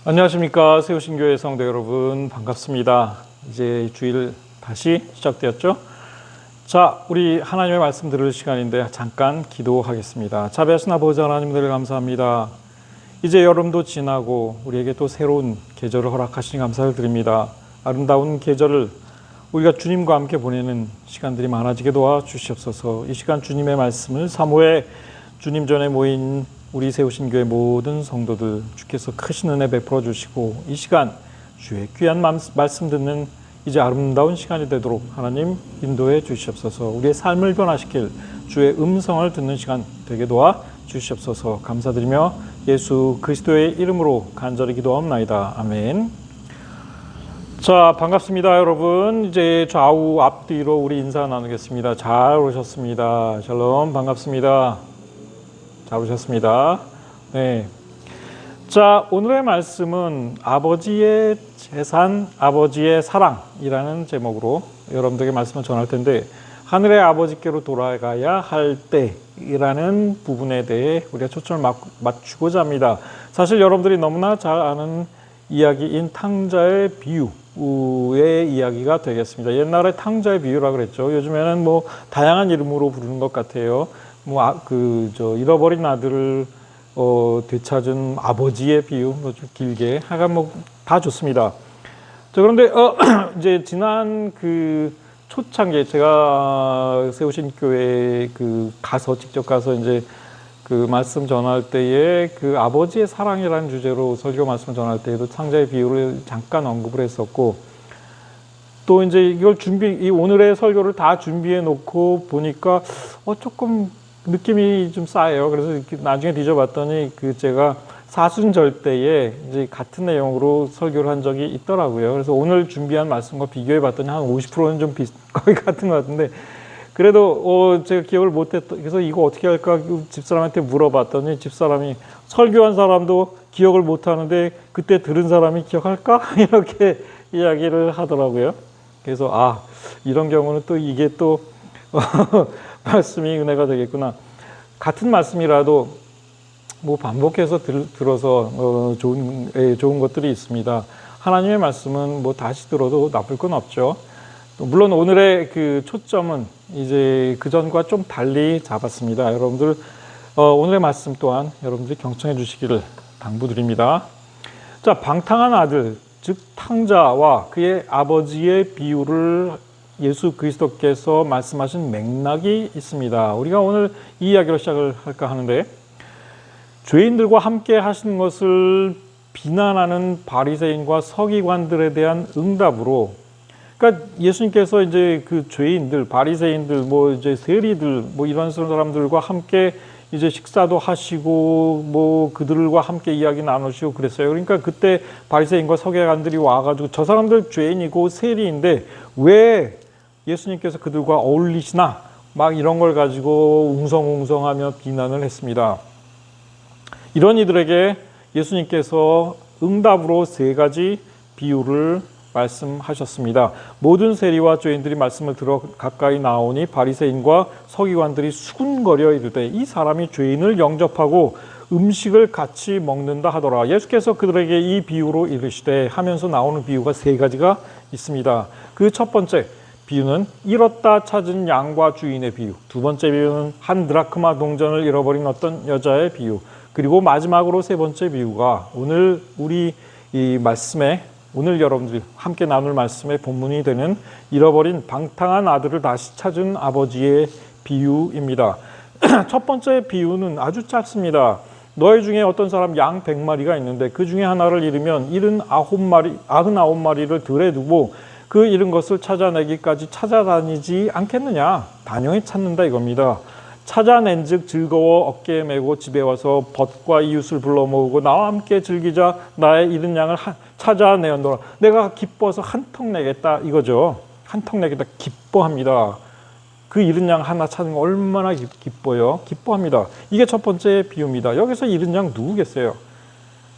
안녕하십니까. 세우신교회 성도 여러분, 반갑습니다. 이제 주일 다시 시작되었죠. 자, 우리 하나님의 말씀 들을 시간인데 잠깐 기도하겠습니다. 자비하신 아버지 하나님 늘 감사합니다. 이제 여름도 지나고 우리에게 또 새로운 계절을 허락하시니 감사를 드립니다. 아름다운 계절을 우리가 주님과 함께 보내는 시간들이 많아지게 도와주시옵소서. 이 시간 주님의 말씀을 사모에 주님 전에 모인 우리 세우신 교회 모든 성도들 주께서 크신 은혜 베풀어 주시고, 이 시간 주의 귀한 말씀 듣는 이제 아름다운 시간이 되도록 하나님 인도해 주시옵소서. 우리의 삶을 변화시킬 주의 음성을 듣는 시간 되게 도와 주시옵소서. 감사드리며 예수 그리스도의 이름으로 간절히 기도하옵나이다. 아멘. 자, 반갑습니다 여러분. 이제 좌우 앞뒤로 우리 인사 나누겠습니다. 잘 오셨습니다. 샬롬, 반갑습니다. 잘 오셨습니다. 네. 자, 오늘의 말씀은 아버지의 재산, 아버지의 사랑이라는 제목으로 여러분들에게 말씀을 전할 텐데, 하늘의 아버지께로 돌아가야 할 때이라는 부분에 대해 우리가 초점을 맞추고자 합니다. 사실 여러분들이 너무나 잘 아는 이야기인 탕자의 비유의 이야기가 되겠습니다. 옛날에 탕자의 비유라 그랬죠. 요즘에는 뭐 다양한 이름으로 부르는 것 같아요. 잃어버린 아들을 되찾은 아버지의 비유, 좀 길게 하여간 다 좋습니다. 자, 그런데 이제 지난 그 초창기에 제가 세우신 교회에 직접 가서 이제 그 말씀 전할 때에 그 아버지의 사랑이라는 주제로 설교 말씀 전할 때에도 탕자의 비유를 잠깐 언급을 했었고, 또 이제 이걸 이 오늘의 설교를 다 준비해 놓고 보니까 조금 느낌이 좀 싸해요. 그래서 나중에 뒤져봤더니 제가 사순절 때에 이제 같은 내용으로 설교를 한 적이 있더라고요. 그래서 오늘 준비한 말씀과 비교해 봤더니 한 50%는 좀 거의 같은 것 같은데, 그래도 제가 기억을 못했던, 그래서 이거 어떻게 할까 집사람한테 물어봤더니 집사람이 설교한 사람도 기억을 못하는데 그때 들은 사람이 기억할까? 이렇게 이야기를 하더라고요. 그래서 이런 경우는 또 이게 또 말씀이 은혜가 되겠구나. 같은 말씀이라도 반복해서 들어서 좋은 것들이 있습니다. 하나님의 말씀은 다시 들어도 나쁠 건 없죠. 물론 오늘의 그 초점은 이제 그전과 좀 달리 잡았습니다. 여러분들 오늘의 말씀 또한 여러분들이 경청해 주시기를 당부드립니다. 자, 방탕한 아들, 즉 탕자와 그의 아버지의 비유를 예수 그리스도께서 말씀하신 맥락이 있습니다. 우리가 오늘 이 이야기로 시작을 할까 하는데, 죄인들과 함께 하시는 것을 비난하는 바리새인과 서기관들에 대한 응답으로, 그러니까 예수님께서 이제 그 죄인들, 바리새인들, 이제 세리들, 이런 사람들과 함께 이제 식사도 하시고 그들과 함께 이야기 나누시고 그랬어요. 그러니까 그때 바리새인과 서기관들이 와가지고 저 사람들 죄인이고 세리인데 왜 예수님께서 그들과 어울리시나 이런 걸 가지고 웅성웅성하며 비난을 했습니다. 이런 이들에게 예수님께서 응답으로 3가지 비유를 말씀하셨습니다. 모든 세리와 죄인들이 말씀을 들어 가까이 나오니 바리새인과 서기관들이 수군거려 이르되 이 사람이 죄인을 영접하고 음식을 같이 먹는다 하더라. 예수께서 그들에게 이 비유로 이르시되 하면서 나오는 비유가 3가지가 있습니다. 그 첫 번째 비유는 잃었다 찾은 양과 주인의 비유, 2번째 비유는 한 드라크마 동전을 잃어버린 어떤 여자의 비유, 그리고 마지막으로 3번째 비유가 오늘 우리 이 말씀에, 오늘 여러분들이 함께 나눌 말씀의 본문이 되는 잃어버린 방탕한 아들을 다시 찾은 아버지의 비유입니다. 첫 번째 비유는 아주 짧습니다. 너희 중에 어떤 사람 양 100마리가 있는데 그 중에 하나를 잃으면 99마리를 들에 두고 그 잃은 것을 찾아내기까지 찾아다니지 않겠느냐? 단연히 찾는다 이겁니다. 찾아낸 즉 즐거워 어깨에 메고 집에 와서 벗과 이웃을 불러 모으고 나와 함께 즐기자. 나의 잃은 양을 찾아내었노라. 내가 기뻐서 한턱 내겠다 이거죠. 한턱 내겠다, 기뻐합니다. 그 잃은 양 하나 찾는 거 얼마나 기뻐요. 기뻐합니다. 이게 첫 번째 비유입니다. 여기서 잃은 양 누구겠어요?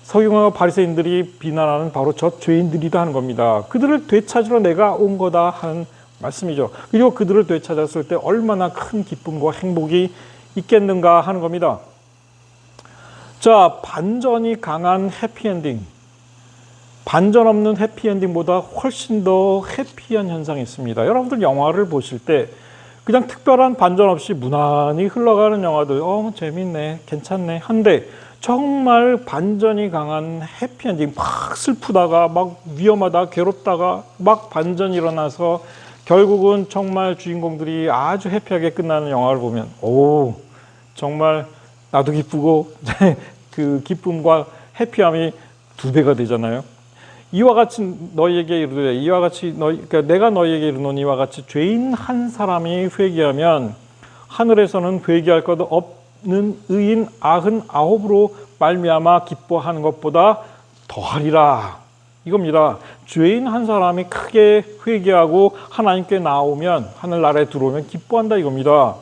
서기관과 바리새인들이 비난하는 바로 저 죄인들이다 하는 겁니다. 그들을 되찾으러 내가 온 거다 하는 말씀이죠. 그리고 그들을 되찾았을 때 얼마나 큰 기쁨과 행복이 있겠는가 하는 겁니다. 자, 반전이 강한 해피엔딩. 반전 없는 해피엔딩보다 훨씬 더 해피한 현상이 있습니다. 여러분들 영화를 보실 때 그냥 특별한 반전 없이 무난히 흘러가는 영화들 재밌네, 괜찮네 한데 정말 반전이 강한 해피엔딩, 막 슬프다가 막 위험하다 괴롭다가 막 반전이 일어나서 결국은 정말 주인공들이 아주 해피하게 끝나는 영화를 보면 정말 나도 기쁘고 그 기쁨과 해피함이 2배가 되잖아요. 이와 같이 너희에게 이르되 이와 같이 그러니까 내가 너희에게 이르노니 이와 같이 죄인 한 사람이 회개하면 하늘에서는 회개할 것 없는 의인 99으로 말미암아 기뻐하는 것보다 더하리라. 이겁니다. 죄인 한 사람이 크게 회개하고 하나님께 나오면 하늘나라에 들어오면 기뻐한다 이겁니다.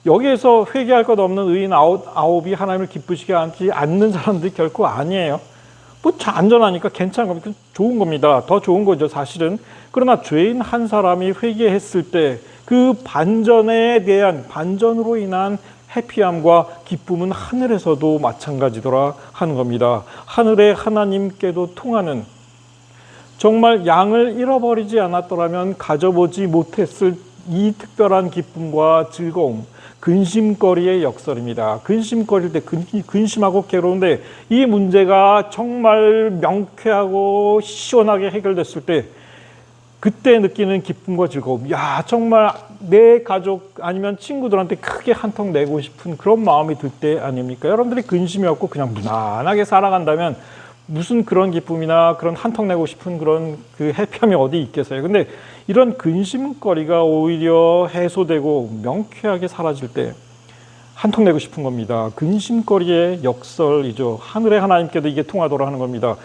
여기에서 회개할 것 없는 의인 9이 하나님을 기쁘시게 하지 않는 사람들이 결코 아니에요. 안전하니까 괜찮은 겁니다. 좋은 겁니다. 더 좋은 거죠, 사실은. 그러나 죄인 한 사람이 회개했을 때 그 반전으로 인한 해피함과 기쁨은 하늘에서도 마찬가지더라 하는 겁니다. 하늘의 하나님께도 통하는, 정말 양을 잃어버리지 않았더라면 가져보지 못했을 이 특별한 기쁨과 즐거움, 근심거리의 역설입니다. 근심거릴 때 근심하고 괴로운데 이 문제가 정말 명쾌하고 시원하게 해결됐을 때 그때 느끼는 기쁨과 즐거움, 정말 내 가족 아니면 친구들한테 크게 한턱 내고 싶은 그런 마음이 들 때 아닙니까? 여러분들이 근심이 없고 그냥 무난하게 살아간다면 무슨 그런 기쁨이나 그런 한턱 내고 싶은 그런 그 해피함이 어디 있겠어요? 근데 이런 근심거리가 오히려 해소되고 명쾌하게 사라질 때 한턱 내고 싶은 겁니다. 근심거리의 역설이죠. 하늘의 하나님께도 이게 통하더라 하는 겁니다.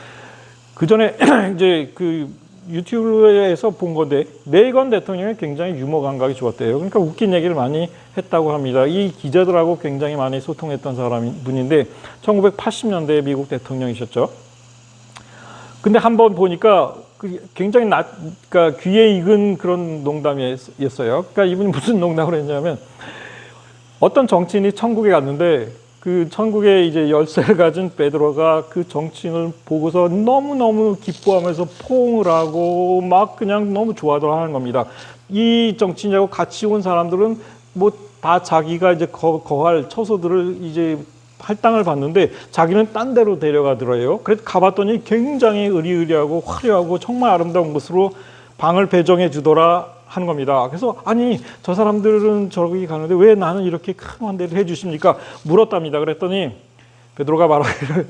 그 전에 이제 그 유튜브에서 본 건데 레이건 대통령이 굉장히 유머 감각이 좋았대요. 그러니까 웃긴 얘기를 많이 했다고 합니다. 이 기자들하고 굉장히 많이 소통했던 분인데 1980년대 미국 대통령이셨죠. 근데 한번 보니까 굉장히 그러니까 귀에 익은 그런 농담이었어요. 그러니까 이분이 무슨 농담을 했냐면 어떤 정치인이 천국에 갔는데 그 천국에 이제 열쇠를 가진 베드로가 그 정치인을 보고서 너무너무 기뻐하면서 포옹을 하고 막 그냥 너무 좋아하더라 하는 겁니다. 이 정치인하고 같이 온 사람들은 뭐 다 자기가 이제 거할 처소들을 이제 할당을 받는데 자기는 딴 데로 데려가더래요. 그래서 가봤더니 굉장히 의리의리하고 화려하고 정말 아름다운 곳으로 방을 배정해 주더라 하는 겁니다. 그래서 아니 저 사람들은 저기 가는데 왜 나는 이렇게 큰 환대를 해 주십니까? 물었답니다. 그랬더니 베드로가 말하기를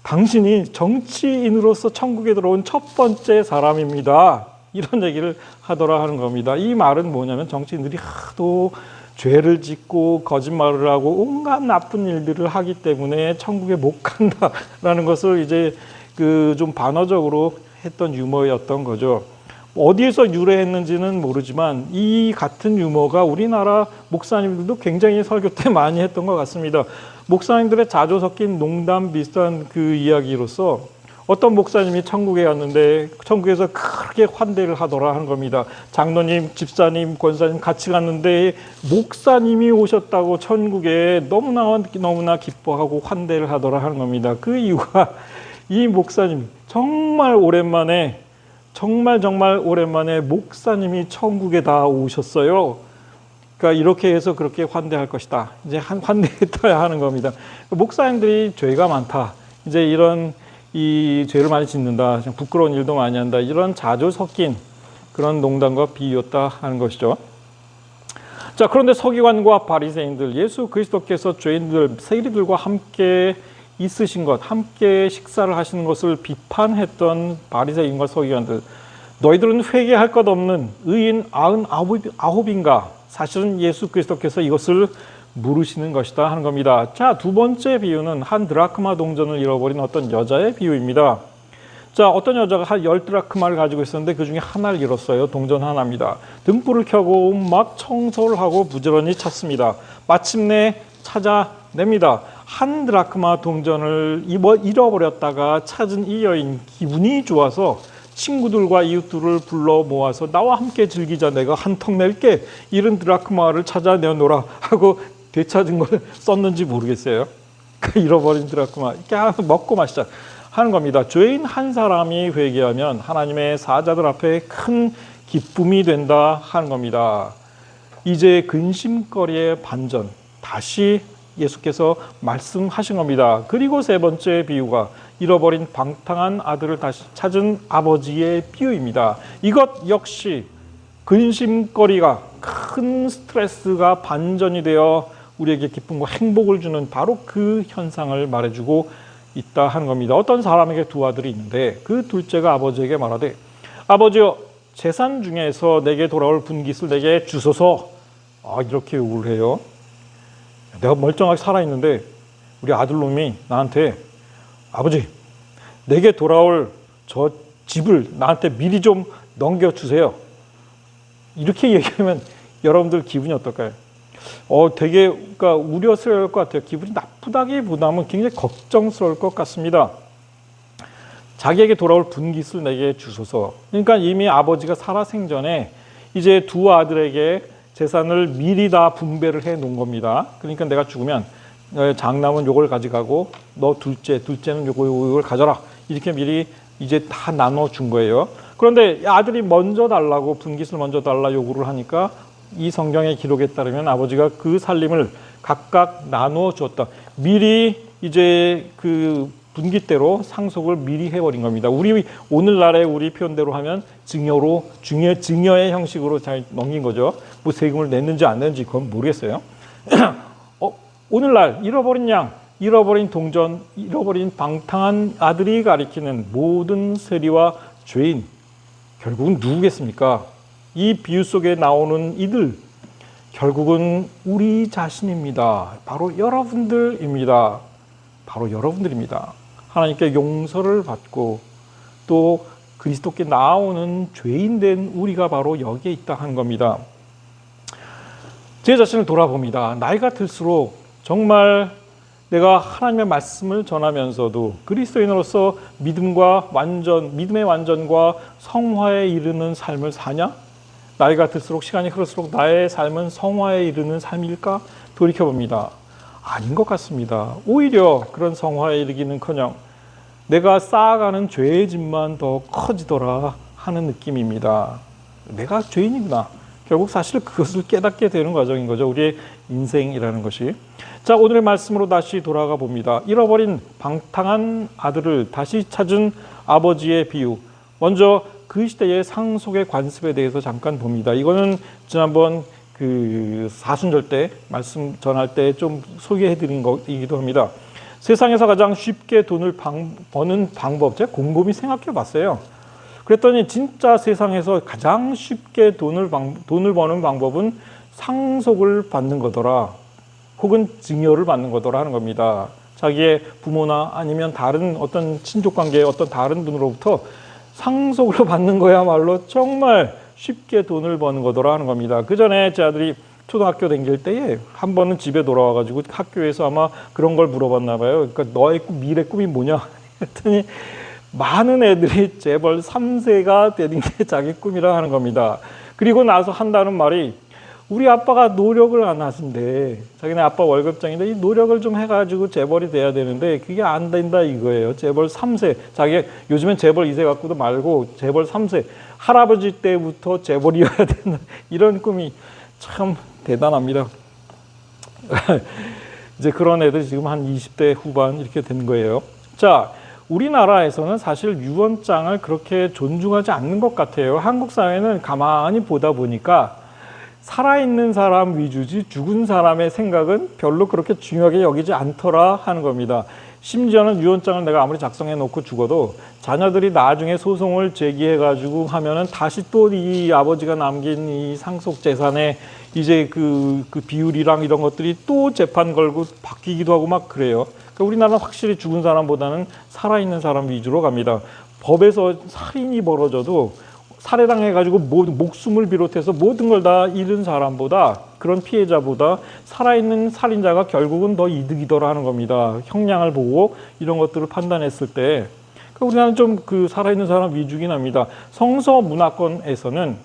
당신이 정치인으로서 천국에 들어온 첫 번째 사람입니다. 이런 얘기를 하더라 하는 겁니다. 이 말은 뭐냐면 정치인들이 하도 죄를 짓고 거짓말을 하고 온갖 나쁜 일들을 하기 때문에 천국에 못 간다라는 것을 이제 그 좀 반어적으로 했던 유머였던 거죠. 어디에서 유래했는지는 모르지만 이 같은 유머가 우리나라 목사님들도 굉장히 설교 때 많이 했던 것 같습니다. 목사님들의 자주 섞인 농담 비슷한 그 이야기로서 어떤 목사님이 천국에 갔는데 천국에서 크게 환대를 하더라 하는 겁니다. 장로님, 집사님, 권사님 같이 갔는데 목사님이 오셨다고 천국에 너무나 기뻐하고 환대를 하더라 하는 겁니다. 그 이유가 이 목사님 정말 오랜만에 목사님이 천국에 다 오셨어요. 그러니까 이렇게 해서 그렇게 환대할 것이다. 이제 환대했어야 하는 겁니다. 목사님들이 죄가 많다. 이제 이런 이 죄를 많이 짓는다. 부끄러운 일도 많이 한다. 이런 자주 섞인 그런 농담과 비유였다 하는 것이죠. 자, 그런데 서기관과 바리새인들, 예수 그리스도께서 죄인들, 세리들과 함께 있으신 것, 함께 식사를 하시는 것을 비판했던 바리새인과 서기관들, 너희들은 회개할 것 없는 의인 99인가? 사실은 예수 그리스도께서 이것을 물으시는 것이다 하는 겁니다. 자, 두 번째 비유는 한 드라크마 동전을 잃어버린 어떤 여자의 비유입니다. 자, 어떤 여자가 한 10드라크마를 가지고 있었는데 그 중에 하나를 잃었어요. 동전 하나입니다. 등불을 켜고 막 청소를 하고 부지런히 찾습니다. 마침내 찾아냅니다. 한 드라크마 동전을 잃어버렸다가 찾은 이 여인, 기분이 좋아서 친구들과 이웃들을 불러 모아서 나와 함께 즐기자, 내가 한턱 낼게, 잃은 드라크마를 찾아내노라 하고 되찾은 걸 썼는지 모르겠어요. 그 잃어버린 드라크마 이렇게 먹고 마시자. 하는 겁니다. 죄인 한 사람이 회개하면 하나님의 사자들 앞에 큰 기쁨이 된다 하는 겁니다. 이제 근심거리의 반전, 다시 예수께서 말씀하신 겁니다. 그리고 세 번째 비유가 잃어버린 방탕한 아들을 다시 찾은 아버지의 비유입니다. 이것 역시 근심거리가 큰 스트레스가 반전이 되어 우리에게 기쁨과 행복을 주는 바로 그 현상을 말해주고 있다 하는 겁니다. 어떤 사람에게 두 아들이 있는데 그 둘째가 아버지에게 말하되 아버지여 재산 중에서 내게 돌아올 분깃을 내게 주소서. 이렇게 요구를 해요. 내가 멀쩡하게 살아있는데 우리 아들놈이 나한테 아버지 내게 돌아올 저 집을 나한테 미리 좀 넘겨주세요. 이렇게 얘기하면 여러분들 기분이 어떨까요? 되게 그러니까 우려스러울 것 같아요. 기분이 나쁘다기보다는 굉장히 걱정스러울 것 같습니다. 자기에게 돌아올 분깃을 내게 주소서. 그러니까 이미 아버지가 살아생전에 이제 두 아들에게 재산을 미리 다 분배를 해 놓은 겁니다. 그러니까 내가 죽으면 장남은 요걸 가져가고 너 둘째는 요걸 가져라. 이렇게 미리 이제 다 나눠 준 거예요. 그런데 아들이 먼저 달라고 분깃을 먼저 달라 요구를 하니까 이 성경의 기록에 따르면 아버지가 그 살림을 각각 나누어 주었다. 미리 이제 그 분깃대로 상속을 미리 해버린 겁니다. 우리 오늘날의 우리 표현대로 하면 증여의 형식으로 잘 넘긴 거죠. 뭐 세금을 냈는지 안 냈는지 그건 모르겠어요. 오늘날 잃어버린 양, 잃어버린 동전, 잃어버린 방탕한 아들이 가리키는 모든 세리와 죄인, 결국은 누구겠습니까? 이 비유 속에 나오는 이들, 결국은 우리 자신입니다. 바로 여러분들입니다. 바로 여러분들입니다. 하나님께 용서를 받고 또 그리스도께 나오는 죄인된 우리가 바로 여기에 있다 하는 겁니다. 제 자신을 돌아봅니다. 나이가 들수록 정말 내가 하나님의 말씀을 전하면서도 그리스도인으로서 믿음의 완전과 성화에 이르는 삶을 사냐? 나이가 들수록 시간이 흐를수록 나의 삶은 성화에 이르는 삶일까? 돌이켜봅니다. 아닌 것 같습니다. 오히려 그런 성화에 이르기는커녕 내가 쌓아가는 죄의 짐만 더 커지더라 하는 느낌입니다. 내가 죄인이구나. 결국 사실 그것을 깨닫게 되는 과정인 거죠. 우리의 인생이라는 것이. 자, 오늘의 말씀으로 다시 돌아가 봅니다. 잃어버린 방탕한 아들을 다시 찾은 아버지의 비유. 먼저 그 시대의 상속의 관습에 대해서 잠깐 봅니다. 이거는 지난번 그 사순절 때 말씀 전할 때 좀 소개해드린 것이기도 합니다. 세상에서 가장 쉽게 돈을 버는 방법, 제가 곰곰이 생각해 봤어요. 그랬더니 진짜 세상에서 가장 쉽게 돈을 버는 방법은 상속을 받는 거더라. 혹은 증여를 받는 거더라 하는 겁니다. 자기의 부모나 아니면 다른 어떤 친족관계의 어떤 다른 분으로부터 상속을 받는 거야말로 정말 쉽게 돈을 버는 거더라 하는 겁니다. 그 전에 제 아들이 초등학교 다닐 때에 한 번은 집에 돌아와가지고 학교에서 아마 그런 걸 물어봤나 봐요. 그러니까 너의 미래 꿈이 뭐냐? 했더니 많은 애들이 재벌 3세가 되는 게 자기 꿈이라 하는 겁니다. 그리고 나서 한다는 말이 우리 아빠가 노력을 안 하신대. 자기네 아빠 월급장인데 이 노력을 좀 해가지고 재벌이 돼야 되는데 그게 안 된다 이거예요. 재벌 3세. 자기가 요즘엔 재벌 2세 갖고도 말고 재벌 3세. 할아버지 때부터 재벌이어야 된다. 이런 꿈이 참 대단합니다. 이제 그런 애들이 지금 한 20대 후반 이렇게 된 거예요. 자, 우리나라에서는 사실 유언장을 그렇게 존중하지 않는 것 같아요. 한국 사회는 가만히 보다 보니까 살아있는 사람 위주지 죽은 사람의 생각은 별로 그렇게 중요하게 여기지 않더라 하는 겁니다. 심지어는 유언장을 내가 아무리 작성해 놓고 죽어도 자녀들이 나중에 소송을 제기해가지고 하면은 다시 또 이 아버지가 남긴 이 상속 재산에 이제 그 비율이랑 이런 것들이 또 재판 걸고 바뀌기도 하고 막 그래요. 그러니까 우리나라는 확실히 죽은 사람보다는 살아있는 사람 위주로 갑니다. 법에서 살인이 벌어져도 살해당해가지고 목숨을 비롯해서 모든 걸 다 잃은 사람보다 그런 피해자보다 살아있는 살인자가 결국은 더 이득이더라 하는 겁니다. 형량을 보고 이런 것들을 판단했을 때 그러니까 우리나라는 좀 그 살아있는 사람 위주긴 합니다. 성서 문화권에서는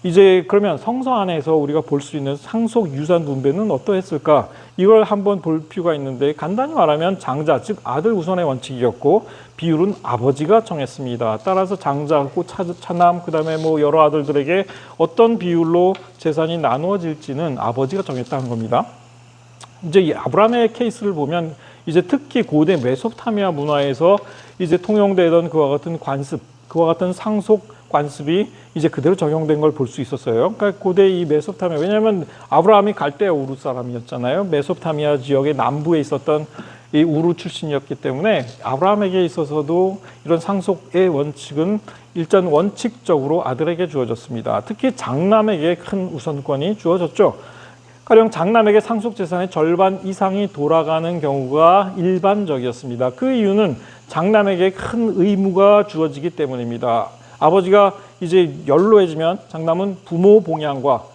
이제 그러면 성서 안에서 우리가 볼 수 있는 상속 유산 분배는 어떠했을까? 이걸 한번 볼 필요가 있는데 간단히 말하면 장자, 즉 아들 우선의 원칙이었고 비율은 아버지가 정했습니다. 따라서 장자고 차남, 그다음에 뭐 여러 아들들에게 어떤 비율로 재산이 나누어질지는 아버지가 정했다는 겁니다. 이제 이 아브라함의 케이스를 보면 이제 특히 고대 메소포타미아 문화에서 이제 통용되던 그와 같은 관습, 그와 같은 상속 관습이 이제 그대로 적용된 걸 볼 수 있었어요. 그러니까 고대 이 메소포타미아, 왜냐하면 아브라함이 갈대아 우르 사람이었잖아요. 메소포타미아 지역의 남부에 있었던 이 우르 출신이었기 때문에 아브라함에게 있어서도 이런 상속의 원칙은 일단 원칙적으로 아들에게 주어졌습니다. 특히 장남에게 큰 우선권이 주어졌죠. 가령 장남에게 상속 재산의 절반 이상이 돌아가는 경우가 일반적이었습니다. 그 이유는 장남에게 큰 의무가 주어지기 때문입니다. 아버지가 이제 연로해지면 장남은 부모 봉양과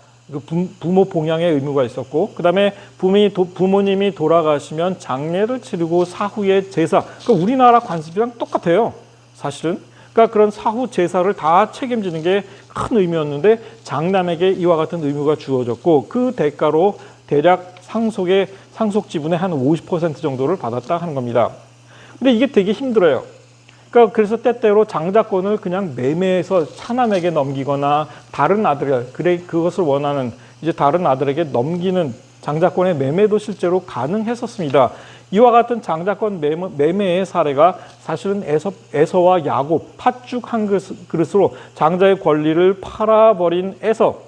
부모 봉양의 의무가 있었고, 그 다음에 부모님이 돌아가시면 장례를 치르고 사후의 제사, 그러니까 우리나라 관습이랑 똑같아요, 사실은. 그러니까 그런 사후 제사를 다 책임지는 게 큰 의미였는데 장남에게 이와 같은 의무가 주어졌고 그 대가로 대략 상속 지분의 한 50% 정도를 받았다 하는 겁니다. 근데 이게 되게 힘들어요. 그러니까 그래서 때때로 장자권을 그냥 매매해서 차남에게 넘기거나 다른 아들, 그것을 원하는 이제 다른 아들에게 넘기는 장자권의 매매도 실제로 가능했었습니다. 이와 같은 장자권 매매의 사례가 사실은 에서와 야곱, 팥죽 한 그릇으로 장자의 권리를 팔아버린 에서.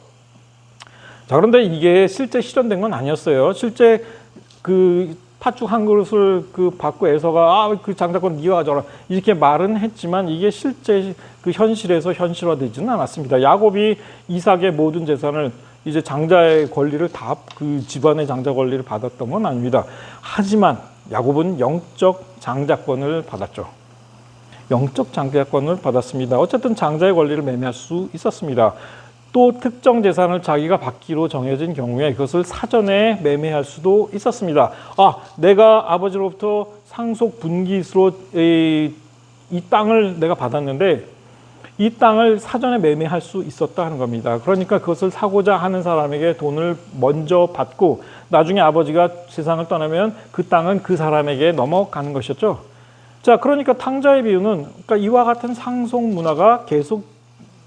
자, 그런데 이게 실제 실현된 건 아니었어요. 실제 그 팥죽 한 그릇을 받고 에서가 그 장자권 네가 가져라 이렇게 말은 했지만 이게 실제 그 현실에서 현실화되지는 않았습니다. 야곱이 이삭의 모든 재산을 이제 장자의 권리를 다 그 집안의 장자 권리를 받았던 건 아닙니다. 하지만 야곱은 영적 장자권을 받았죠. 영적 장자권을 받았습니다. 어쨌든 장자의 권리를 매매할 수 있었습니다. 또 특정 재산을 자기가 받기로 정해진 경우에 그것을 사전에 매매할 수도 있었습니다. 내가 아버지로부터 상속 분기수로 이 땅을 내가 받았는데 이 땅을 사전에 매매할 수 있었다 하는 겁니다. 그러니까 그것을 사고자 하는 사람에게 돈을 먼저 받고 나중에 아버지가 세상을 떠나면 그 땅은 그 사람에게 넘어가는 것이었죠. 자, 그러니까 탕자의 비유는 그러니까 이와 같은 상속 문화가 계속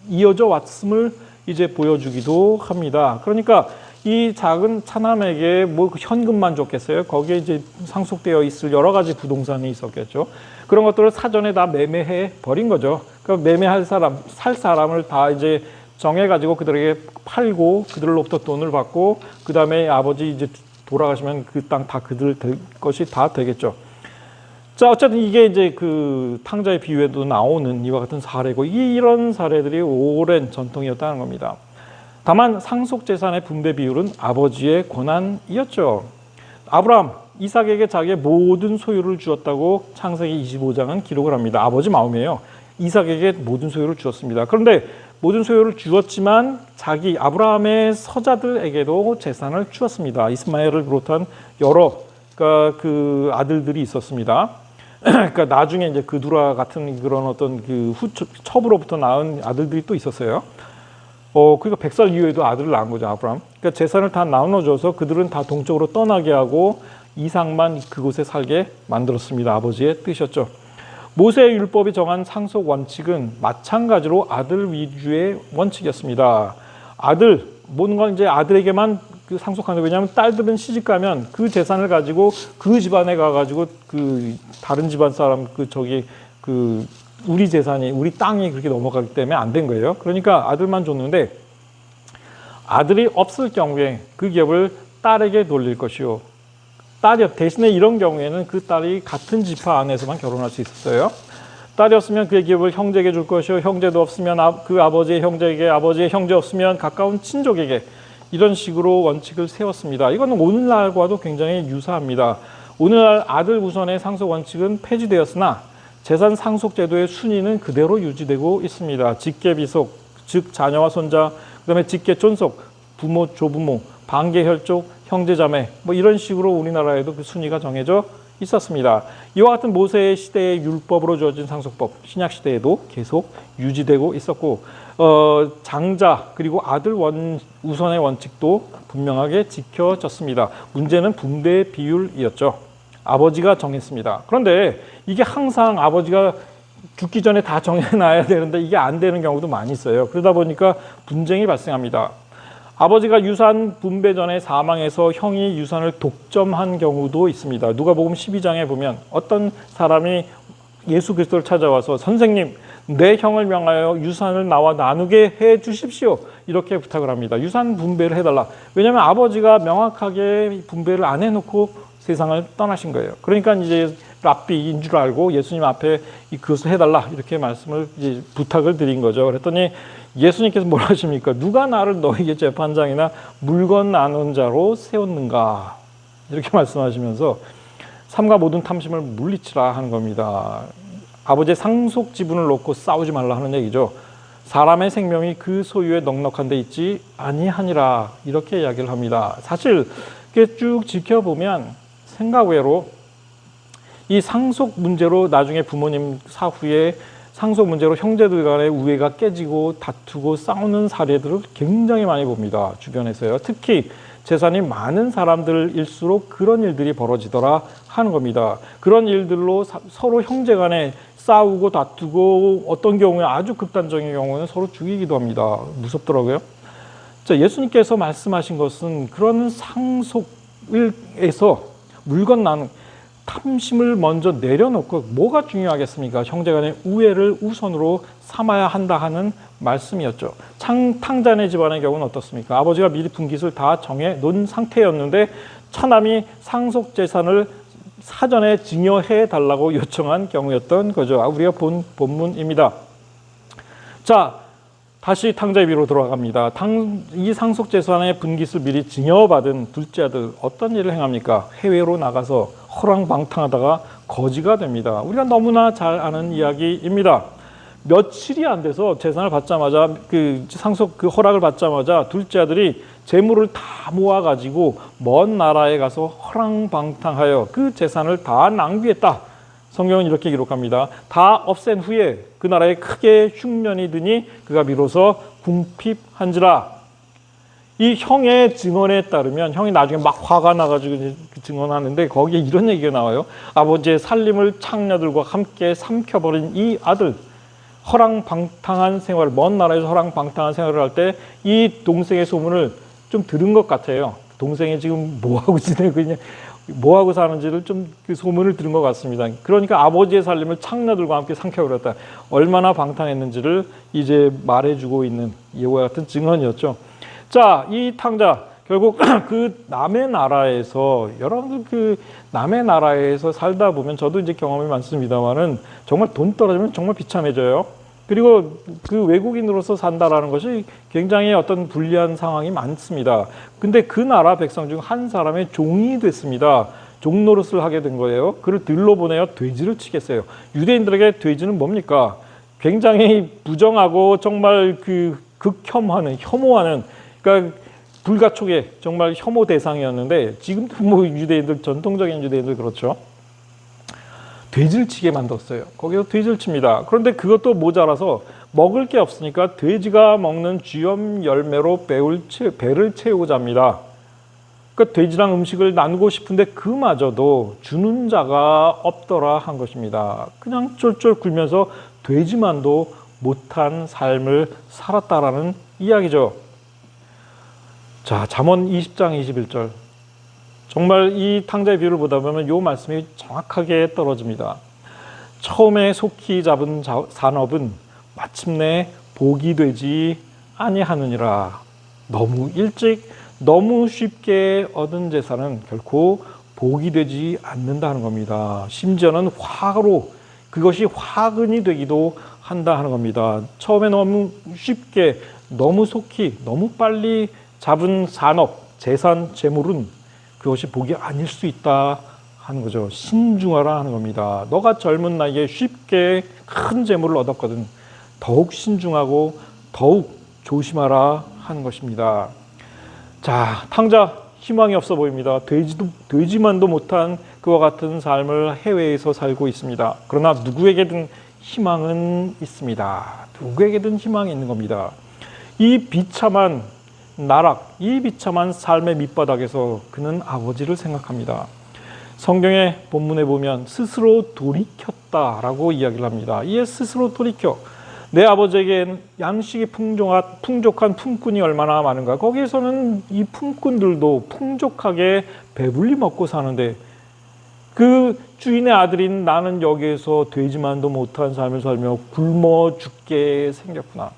이어져 왔음을 이제 보여주기도 합니다. 그러니까 이 작은 차남에게 뭐 현금만 줬겠어요? 거기에 이제 상속되어 있을 여러 가지 부동산이 있었겠죠. 그런 것들을 사전에 다 매매해 버린 거죠. 그러니까 매매할 사람, 살 사람을 다 이제 정해가지고 그들에게 팔고 그들로부터 돈을 받고 그 다음에 아버지 이제 돌아가시면 그 땅 다 그들 것이 다 되겠죠. 자, 어쨌든 이게 이제 그 탕자의 비유에도 나오는 이와 같은 사례고 이런 사례들이 오랜 전통이었다는 겁니다. 다만 상속 재산의 분배 비율은 아버지의 권한이었죠. 아브라함, 이삭에게 자기의 모든 소유를 주었다고 창세기 25장은 기록을 합니다. 아버지 마음이에요. 이삭에게 모든 소유를 주었습니다. 그런데 모든 소유를 주었지만 자기 아브라함의 서자들에게도 재산을 주었습니다. 이스마엘을 비롯한 여러 그 아들들이 있었습니다. 그러니까 나중에 이제 그두라 같은 그런 어떤 그 첩으로부터 낳은 아들들이 또 있었어요. 그러니까 100살 이후에도 아들을 낳은 거죠, 아브라함. 그러니까 재산을 다 나눠줘서 그들은 다 동쪽으로 떠나게 하고 이삭만 그곳에 살게 만들었습니다. 아버지의 뜻이었죠. 모세의 율법이 정한 상속 원칙은 마찬가지로 아들 위주의 원칙이었습니다. 뭔가 이제 아들에게만 그 상속하는 거예요. 왜냐하면 딸들은 시집 가면 그 재산을 가지고 그 집안에 가가지고 그 다른 집안 사람 우리 재산이 우리 땅이 그렇게 넘어가기 때문에 안 된 거예요. 그러니까 아들만 줬는데 아들이 없을 경우에 그 기업을 딸에게 돌릴 것이요. 대신에 이런 경우에는 그 딸이 같은 지파 안에서만 결혼할 수 있었어요. 딸이었으면 그의 기업을 형제에게 줄 것이요. 형제도 없으면 그 아버지의 형제에게, 아버지의 형제 없으면 가까운 친족에게, 이런 식으로 원칙을 세웠습니다. 이거는 오늘날과도 굉장히 유사합니다. 오늘날 아들 우선의 상속 원칙은 폐지되었으나 재산 상속 제도의 순위는 그대로 유지되고 있습니다. 직계 비속, 즉 자녀와 손자, 그다음에 직계 존속, 부모, 조부모, 반계 혈족, 형제 자매, 뭐 이런 식으로 우리나라에도 그 순위가 정해져 있었습니다. 이와 같은 모세의 시대의 율법으로 주어진 상속법, 신약 시대에도 계속 유지되고 있었고 장자 그리고 아들 우선의 원칙도 분명하게 지켜졌습니다. 문제는 분배 비율이었죠. 아버지가 정했습니다. 그런데 이게 항상 아버지가 죽기 전에 다 정해놔야 되는데 이게 안 되는 경우도 많이 있어요. 그러다 보니까 분쟁이 발생합니다. 아버지가 유산 분배 전에 사망해서 형이 유산을 독점한 경우도 있습니다. 누가복음 12장에 보면 어떤 사람이 예수 그리스도를 찾아와서 선생님, 내 형을 명하여 유산을 나와 나누게 해 주십시오. 이렇게 부탁을 합니다. 유산 분배를 해달라. 왜냐하면 아버지가 명확하게 분배를 안 해놓고 세상을 떠나신 거예요. 그러니까 이제 랍비인 줄 알고 예수님 앞에 그것을 해달라 이렇게 말씀을 이제 부탁을 드린 거죠. 그랬더니 예수님께서 뭐라 하십니까? 누가 나를 너에게 재판장이나 물건 나눈 자로 세웠는가? 이렇게 말씀하시면서 삼가 모든 탐심을 물리치라 하는 겁니다. 아버지의 상속 지분을 놓고 싸우지 말라 하는 얘기죠. 사람의 생명이 그 소유에 넉넉한 데 있지 아니하니라 이렇게 이야기를 합니다. 사실 이렇게 쭉 지켜보면 생각 외로 이 상속 문제로 나중에 부모님 사후에 상속 문제로 형제들 간의 우애가 깨지고 다투고 싸우는 사례들을 굉장히 많이 봅니다. 주변에서요. 특히 재산이 많은 사람들일수록 그런 일들이 벌어지더라 하는 겁니다. 그런 일들로 서로 형제 간에 싸우고 다투고 어떤 경우에 아주 극단적인 경우는 서로 죽이기도 합니다. 무섭더라고요. 자, 예수님께서 말씀하신 것은 그런 상속에서 물건 나누 탐심을 먼저 내려놓고 뭐가 중요하겠습니까? 형제간의 우애를 우선으로 삼아야 한다 하는 말씀이었죠. 탕자네 집안의 경우는 어떻습니까? 아버지가 미리 분깃을 다 정해 놓은 상태였는데 처남이 상속 재산을 사전에 증여해 달라고 요청한 경우였던 거죠. 우리가 본 본문입니다. 자, 다시 탕자의 비로 돌아갑니다. 이 상속 재산의 분깃을 미리 증여받은 둘째 아들 어떤 일을 행합니까? 해외로 나가서 허랑방탕하다가 거지가 됩니다. 우리가 너무나 잘 아는 이야기입니다. 며칠이 안 돼서 재산을 받자마자 상속 허락을 받자마자 둘째 아들이 재물을 다 모아가지고 먼 나라에 가서 허랑방탕하여 그 재산을 다 낭비했다. 성경은 이렇게 기록합니다. 다 없앤 후에 그 나라에 크게 흉년이 드니 그가 비로소 궁핍한지라. 이 형의 증언에 따르면 형이 나중에 막 화가 나가지고 증언하는데 거기에 이런 얘기가 나와요. 아버지의 살림을 창녀들과 함께 삼켜버린 이 아들, 허랑방탕한 생활, 먼 나라에서 허랑방탕한 생활을 할 때 이 동생의 소문을 좀 들은 것 같아요. 동생이 지금 뭐하고 지내고 있냐, 뭐하고 사는지를 좀 그 소문을 들은 것 같습니다. 그러니까 아버지의 살림을 창녀들과 함께 삼켜버렸다. 얼마나 방탕했는지를 이제 말해주고 있는 이와 같은 증언이었죠. 자, 이 탕자 결국 그 남의 나라에서 여러분들 그 남의 나라에서 살다 보면 저도 이제 경험이 많습니다만은 정말 돈 떨어지면 정말 비참해져요. 그리고 그 외국인으로서 산다라는 것이 굉장히 어떤 불리한 상황이 많습니다. 근데 그 나라 백성 중 한 사람의 종이 됐습니다. 종 노릇을 하게 된 거예요. 그를 들로 보내어 돼지를 치겠어요. 유대인들에게 돼지는 뭡니까? 굉장히 부정하고 정말 그 극혐하는, 혐오하는, 그러니까 불가촉의 정말 혐오 대상이었는데 지금도 뭐 유대인들, 전통적인 유대인들 그렇죠. 돼지를 치게 만들었어요. 거기서 돼지를 칩니다. 그런데 그것도 모자라서 먹을 게 없으니까 돼지가 먹는 쥐염 열매로 배를 채우고자 합니다. 그러니까 돼지랑 음식을 나누고 싶은데 그마저도 주는 자가 없더라 한 것입니다. 그냥 쫄쫄 굴면서 돼지만도 못한 삶을 살았다라는 이야기죠. 자, 잠언 20장 21절. 정말 이 탕자의 비유를 보다 보면 이 말씀이 정확하게 떨어집니다. 처음에 속히 잡은 산업은 마침내 복이 되지 아니하느니라. 너무 일찍 너무 쉽게 얻은 재산은 결코 복이 되지 않는다 하는 겁니다. 심지어는 화로 그것이 화근이 되기도 한다 하는 겁니다. 처음에 너무 쉽게 너무 속히 너무 빨리 잡은 산업, 재산, 재물은 그것이 복이 아닐 수 있다 하는 거죠. 신중하라 하는 겁니다. 너가 젊은 나이에 쉽게 큰 재물을 얻었거든. 더욱 신중하고 더욱 조심하라 하는 것입니다. 자, 탕자 희망이 없어 보입니다. 돼지만도 못한 그와 같은 삶을 해외에서 살고 있습니다. 그러나 누구에게든 희망은 있습니다. 누구에게든 희망이 있는 겁니다. 이 비참한 나락, 이 비참한 삶의 밑바닥에서 그는 아버지를 생각합니다. 성경의 본문에 보면 스스로 돌이켰다라고 이야기를 합니다. 이에 스스로 돌이켜 내 아버지에겐 양식이 풍족한 품꾼이 얼마나 많은가. 거기에서는 이 품꾼들도 풍족하게 배불리 먹고 사는데 그 주인의 아들인 나는 여기에서 되지만도 못한 삶을 살며 굶어 죽게 생겼구나.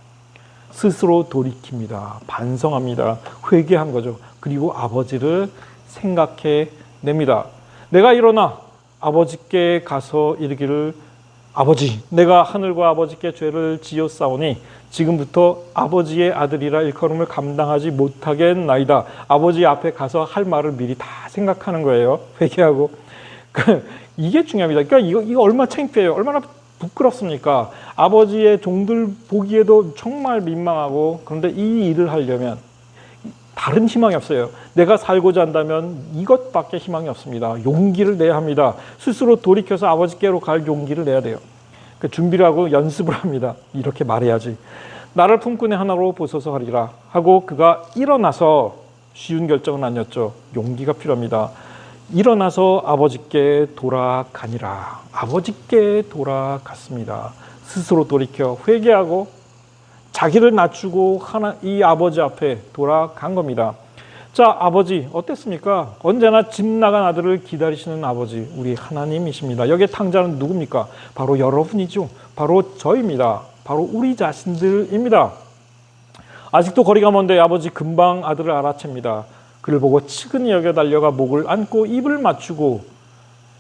스스로 돌이킵니다. 반성합니다. 회개한 거죠. 그리고 아버지를 생각해 냅니다. 내가 일어나 아버지께 가서 이르기를 아버지, 내가 하늘과 아버지께 죄를 지었사오니 지금부터 아버지의 아들이라 일컬음을 감당하지 못하겠나이다. 아버지 앞에 가서 할 말을 미리 다 생각하는 거예요. 회개하고. 이게 중요합니다. 그러니까 이거 얼마나 창피해요. 얼마나 부끄럽습니까? 아버지의 종들 보기에도 정말 민망하고, 그런데 이 일을 하려면 다른 희망이 없어요. 내가 살고자 한다면 이것밖에 희망이 없습니다. 용기를 내야 합니다. 스스로 돌이켜서 아버지께로 갈 용기를 내야 돼요. 그 준비를 하고 연습을 합니다. 이렇게 말해야지. 나를 품꾼의 하나로 보소서 하리라 하고 그가 일어나서, 쉬운 결정은 아니었죠. 용기가 필요합니다. 일어나서 아버지께 돌아가니라. 아버지께 돌아갔습니다. 스스로 돌이켜 회개하고 자기를 낮추고 이 아버지 앞에 돌아간 겁니다. 자, 아버지 어땠습니까? 언제나 집 나간 아들을 기다리시는 아버지, 우리 하나님이십니다. 여기에 탕자는 누굽니까? 바로 여러분이죠. 바로 저입니다. 바로 우리 자신들입니다. 아직도 거리가 먼데 아버지 금방 아들을 알아챕니다. 그를 보고 측은히 여겨 달려가 목을 안고 입을 맞추고,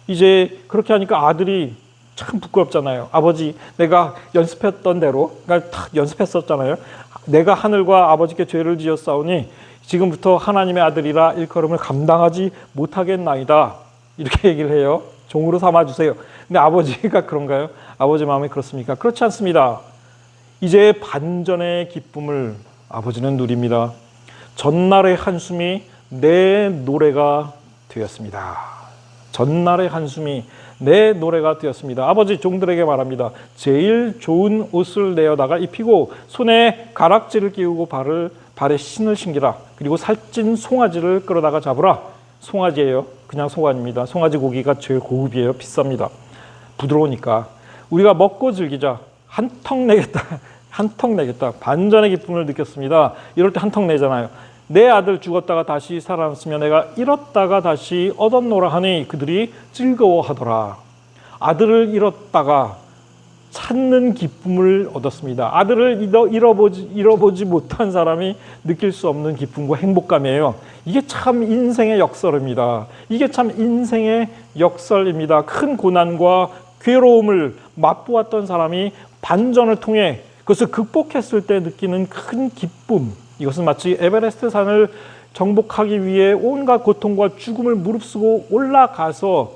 이제 그렇게 하니까 아들이 참 부끄럽잖아요. 아버지, 내가 연습했던 대로, 그러니까 다 연습했었잖아요. 내가 하늘과 아버지께 죄를 지었사오니 지금부터 하나님의 아들이라 일컬음을 감당하지 못하겠나이다. 이렇게 얘기를 해요. 종으로 삼아주세요. 근데 아버지가 그런가요? 아버지 마음이 그렇습니까? 그렇지 않습니다. 이제 반전의 기쁨을 아버지는 누립니다. 전날의 한숨이 내 노래가 되었습니다. 전날의 한숨이 내 노래가 되었습니다. 아버지 종들에게 말합니다. 제일 좋은 옷을 내어다가 입히고 손에 가락지를 끼우고 발에 신을 신기라. 그리고 살찐 송아지를 끌어다가 잡으라. 송아지예요. 그냥 소가 아닙니다. 송아지 고기가 제일 고급이에요. 비쌉니다. 부드러우니까. 우리가 먹고 즐기자. 한턱 내겠다. 한턱 내겠다. 반전의 기쁨을 느꼈습니다. 이럴 때 한턱 내잖아요. 내 아들 죽었다가 다시 살아났으면 내가 잃었다가 다시 얻었노라 하니 그들이 즐거워하더라. 아들을 잃었다가 찾는 기쁨을 얻었습니다. 아들을 잃어보지 못한 사람이 느낄 수 없는 기쁨과 행복감이에요. 이게 참 인생의 역설입니다. 이게 참 인생의 역설입니다. 큰 고난과 괴로움을 맛보았던 사람이 반전을 통해 그것을 극복했을 때 느끼는 큰 기쁨, 이것은 마치 에베레스트 산을 정복하기 위해 온갖 고통과 죽음을 무릅쓰고 올라가서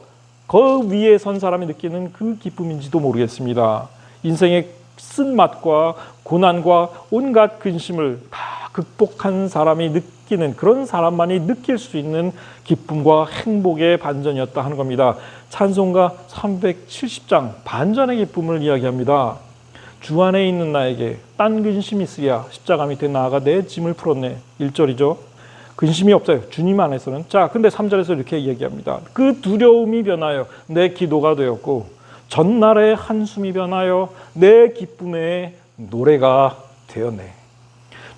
그 위에 선 사람이 느끼는 그 기쁨인지도 모르겠습니다. 인생의 쓴맛과 고난과 온갖 근심을 다 극복한 사람이 느끼는, 그런 사람만이 느낄 수 있는 기쁨과 행복의 반전이었다 하는 겁니다. 찬송가 370장 반전의 기쁨을 이야기합니다. 주 안에 있는 나에게 딴 근심이 있으랴 십자가 밑에 나아가 내 짐을 풀었네. 1절이죠. 근심이 없어요. 주님 안에서는. 자, 근데 3절에서 이렇게 이야기합니다. 그 두려움이 변하여 내 기도가 되었고 전날의 한숨이 변하여 내 기쁨의 노래가 되었네.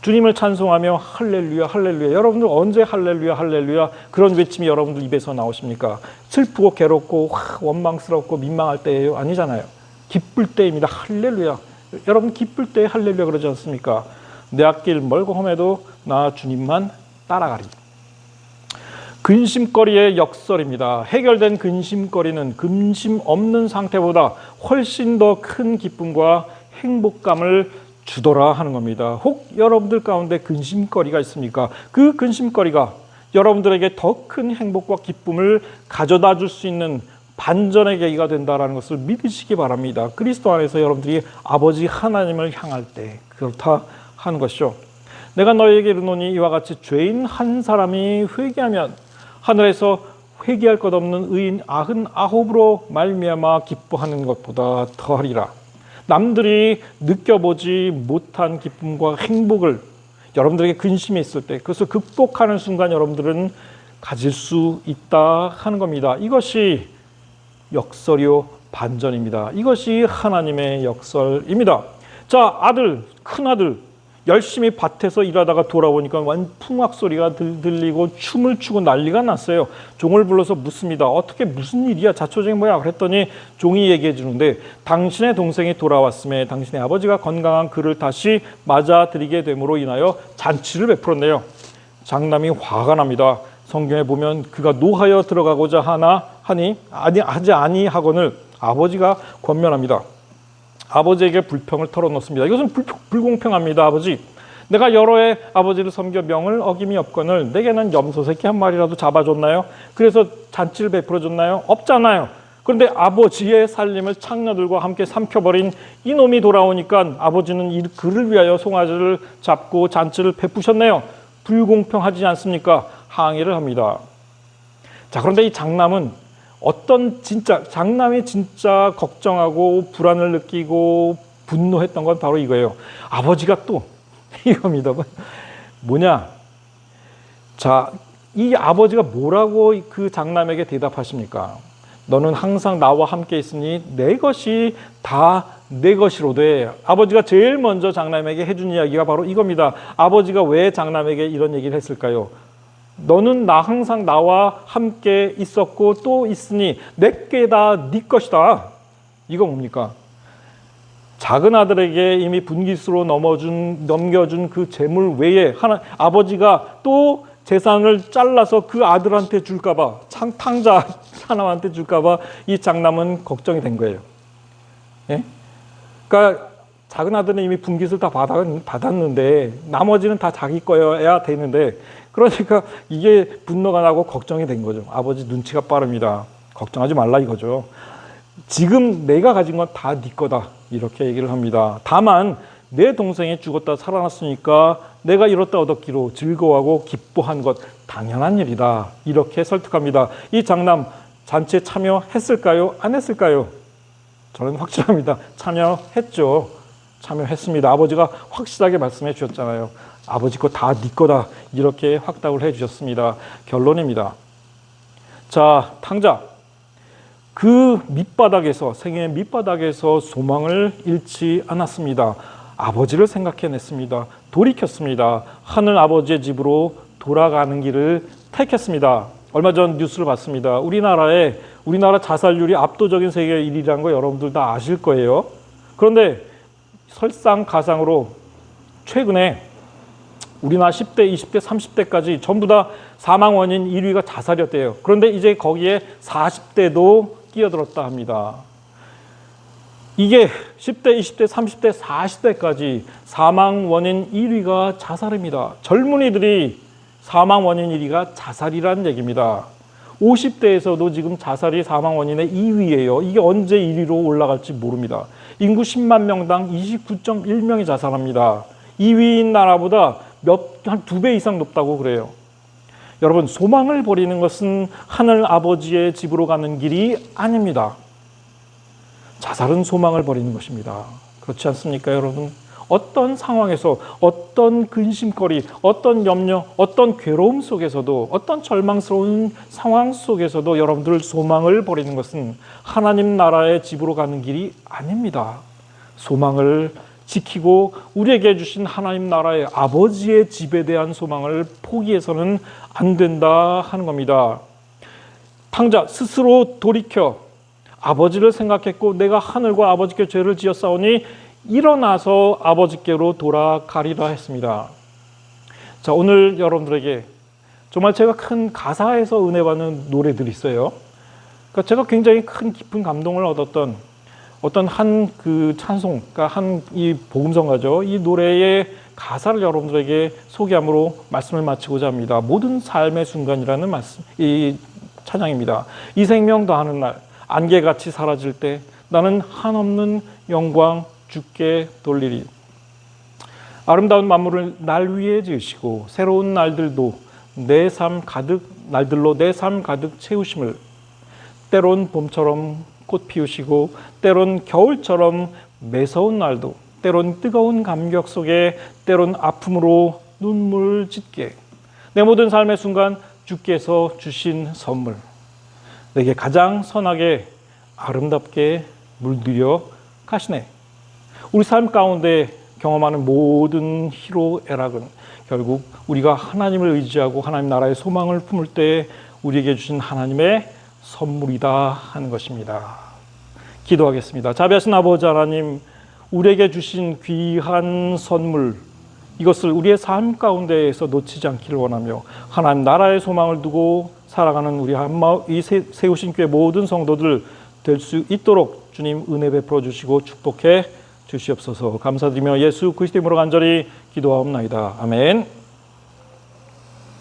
주님을 찬송하며 할렐루야 할렐루야. 여러분들 언제 할렐루야 할렐루야 그런 외침이 여러분들 입에서 나오십니까? 슬프고 괴롭고 원망스럽고 민망할 때예요? 아니잖아요. 기쁠 때입니다. 할렐루야. 여러분 기쁠 때 할렐루야 그러지 않습니까? 내 앞길 멀고 험해도 나 주님만 따라가리. 근심거리의 역설입니다. 해결된 근심거리는 근심 없는 상태보다 훨씬 더 큰 기쁨과 행복감을 주더라 하는 겁니다. 혹 여러분들 가운데 근심거리가 있습니까? 그 근심거리가 여러분들에게 더 큰 행복과 기쁨을 가져다 줄 수 있는 반전의 계기가 된다는 것을 믿으시기 바랍니다. 그리스도 안에서 여러분들이 아버지 하나님을 향할 때 그렇다 하는 것이죠. 내가 너희에게 이르노니 이와 같이 죄인 한 사람이 회개하면 하늘에서 회개할 것 없는 의인 99으로 말미암아 기뻐하는 것보다 더하리라. 남들이 느껴보지 못한 기쁨과 행복을 여러분들에게 근심이 있을 때 그것을 극복하는 순간 여러분들은 가질 수 있다 하는 겁니다. 이것이 역설이요 반전입니다. 이것이 하나님의 역설입니다. 자, 큰아들 열심히 밭에서 일하다가 돌아오니까 완 풍악 소리가 들리고 춤을 추고 난리가 났어요. 종을 불러서 묻습니다. 어떻게 무슨 일이야? 자초적인 뭐야? 그랬더니 종이 얘기해 주는데 당신의 동생이 돌아왔음에 당신의 아버지가 건강한 그를 다시 맞아들이게 됨으로 인하여 잔치를 베풀었네요. 장남이 화가 납니다. 성경에 보면 그가 노하여 들어가고자 하지 아니하거늘 아버지가 권면합니다. 아버지에게 불평을 털어놓습니다. 이것은 불공평합니다. 아버지, 내가 여러 해 아버지를 섬겨 명을 어김이 없거늘 내게는 염소 새끼 한 마리라도 잡아줬나요? 그래서 잔치를 베풀어줬나요? 없잖아요. 그런데 아버지의 살림을 창녀들과 함께 삼켜버린 이놈이 돌아오니까 아버지는 그를 위하여 송아지를 잡고 잔치를 베푸셨네요. 불공평하지 않습니까? 항의를 합니다. 자, 그런데 이 장남은 장남이 진짜 걱정하고 불안을 느끼고 분노했던 건 바로 이거예요. 아버지가 또 이겁니다. 뭐냐? 자, 이 아버지가 뭐라고 그 장남에게 대답하십니까? 너는 항상 나와 함께 있으니 내 것이 다 내 것이로되. 아버지가 제일 먼저 장남에게 해준 이야기가 바로 이겁니다. 아버지가 왜 장남에게 이런 얘기를 했을까요? 너는 항상 나와 함께 있었고 또 있으니 내게 다 네 것이다. 이거 뭡니까? 작은 아들에게 이미 분깃으로 넘겨준 그 재물 외에 아버지가 또 재산을 잘라서 그 아들한테 줄까봐, 탕자 사람한테 줄까봐 이 장남은 걱정이 된 거예요. 예? 그러니까 작은 아들은 이미 분깃을 다 받았는데 나머지는 다 자기 거여야 되는데, 그러니까 이게 분노가 나고 걱정이 된 거죠. 아버지 눈치가 빠릅니다. 걱정하지 말라 이거죠. 지금 내가 가진 건 다 네 거다 이렇게 얘기를 합니다. 다만 내 동생이 죽었다 살아났으니까 내가 이렇다 얻었기로 즐거워하고 기뻐한 것 당연한 일이다 이렇게 설득합니다. 이 장남 잔치에 참여했을까요? 안 했을까요? 저는 확실합니다. 참여했죠. 참여했습니다. 아버지가 확실하게 말씀해 주셨잖아요. 아버지 거 다 네 거다 이렇게 확답을 해 주셨습니다. 결론입니다. 자, 탕자 그 밑바닥에서, 생애의 밑바닥에서 소망을 잃지 않았습니다. 아버지를 생각해냈습니다. 돌이켰습니다. 하늘 아버지의 집으로 돌아가는 길을 택했습니다. 얼마 전 뉴스를 봤습니다. 우리나라 자살률이 압도적인 세계 1위라는 거 여러분들 다 아실 거예요. 그런데 설상가상으로 최근에 우리나라 10대, 20대, 30대까지 전부 다 사망 원인 1위가 자살이었대요. 그런데 이제 거기에 40대도 끼어들었다 합니다. 이게 10대, 20대, 30대, 40대까지 사망 원인 1위가 자살입니다. 젊은이들이 사망 원인 1위가 자살이라는 얘기입니다. 50대에서도 지금 자살이 사망 원인의 2위예요. 이게 언제 1위로 올라갈지 모릅니다. 인구 10만 명당 29.1명이 자살합니다. 2위인 나라보다 한 2배 이상 높다고 그래요. 여러분, 소망을 버리는 것은 하늘 아버지의 집으로 가는 길이 아닙니다. 자살은 소망을 버리는 것입니다. 그렇지 않습니까, 여러분? 어떤 상황에서, 어떤 근심거리, 어떤 염려, 어떤 괴로움 속에서도, 어떤 절망스러운 상황 속에서도 여러분들 소망을 버리는 것은 하나님 나라의 집으로 가는 길이 아닙니다. 소망을 지키고 우리에게 주신 하나님 나라의 아버지의 집에 대한 소망을 포기해서는 안 된다 하는 겁니다. 탕자 스스로 돌이켜 아버지를 생각했고 내가 하늘과 아버지께 죄를 지었사오니 일어나서 아버지께로 돌아가리라 했습니다. 자, 오늘 여러분들에게 정말 제가 큰 가사에서 은혜 받는 노래들이 있어요. 그러니까 제가 굉장히 큰 깊은 감동을 얻었던 어떤 한 그 찬송, 그러니까 한 이 복음성가죠. 이 노래의 가사를 여러분들에게 소개함으로 말씀을 마치고자 합니다. 모든 삶의 순간이라는 말씀, 이 찬양입니다. 이 생명 다하는 날, 안개같이 사라질 때 나는 한없는 영광 주께 돌리리. 아름다운 만물을 날 위에 지으시고 새로운 날들도 내 삶 가득 날들로 내 삶 가득 채우심을, 때론 봄처럼 꽃 피우시고 때론 겨울처럼 매서운 날도, 때론 뜨거운 감격 속에, 때론 아픔으로 눈물 짓게, 내 모든 삶의 순간 주께서 주신 선물, 내게 가장 선하게 아름답게 물들여 가시네. 우리 삶 가운데 경험하는 모든 희로애락은 결국 우리가 하나님을 의지하고 하나님 나라의 소망을 품을 때 우리에게 주신 하나님의 선물이다 하는 것입니다. 기도하겠습니다. 자비하신 아버지 하나님, 우리에게 주신 귀한 선물, 이것을 우리의 삶 가운데에서 놓치지 않기를 원하며 하나님 나라의 소망을 두고 살아가는 우리 한마음, 이 세우신 교회 모든 성도들 될 수 있도록 주님 은혜 베풀어 주시고 축복해 주시옵소서. 감사드리며 예수 그리스도 이름으로 간절히 기도하옵나이다. 아멘.